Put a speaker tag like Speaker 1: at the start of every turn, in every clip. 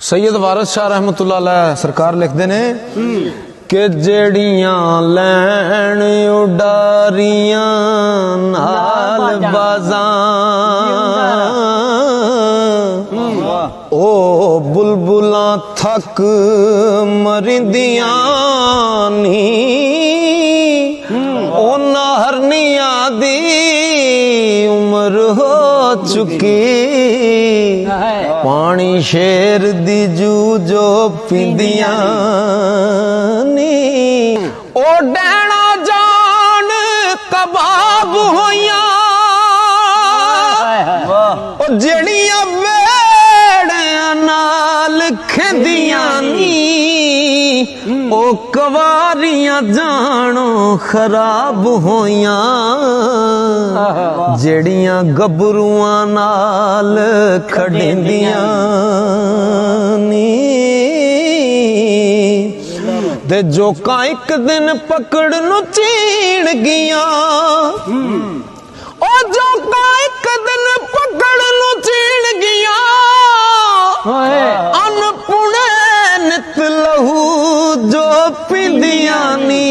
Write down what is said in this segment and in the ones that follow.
Speaker 1: सैयद वारिस शाह रहमतुल्लाह अलैह सरकार लिखते ने कि जेड़ियां लैन उडारियां नाल बाजां ओ बुलबुलां थक मरिंदियां नी ओना हरनिया दी उम्र हो चुकी पानी शेर दी जू जो पिंदियां नी ओ डैना जान कबाब होइयां ओ जेड़ियां वेड़ियां नाल खेंदियां नी ओ कवारियां जानो खराब होइयां जेड़ियां गबरूआं नाल खड़ेंदियां नी ते जोकां एक दिन पकड़ नू चीण गियां ओ जोकां एक दिन पकड़ नू चीण गियां अनपुणे नित लहू जो पींदियां नी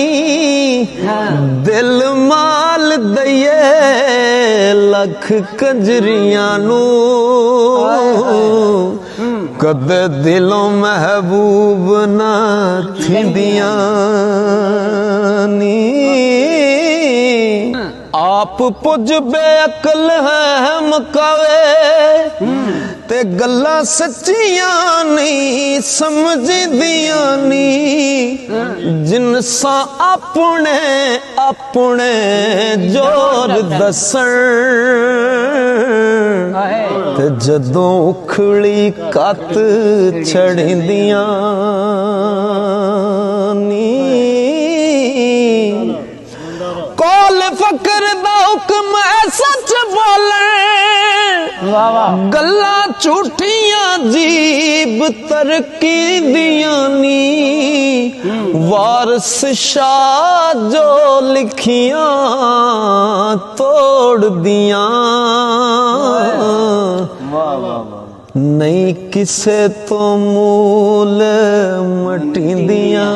Speaker 1: दिल माल दइए लख कंजरियां नू कदे दिलों महबूब ना थिंदियां नी आप पुज बेअकल है मकावे ते गल्ला सच्चियां नहीं समझदियां नी जिनसा अपने अपने जोर दसन ते जदों उखड़ी कत छड़िंदियां नी कोल फकर दा हुक्म है सच बोले गल्ला झूठियां जीब तरकी दियां नी वारिस शाह जो लिखियां तोड़ दियां नहीं किसे तो मूल मटिंदियां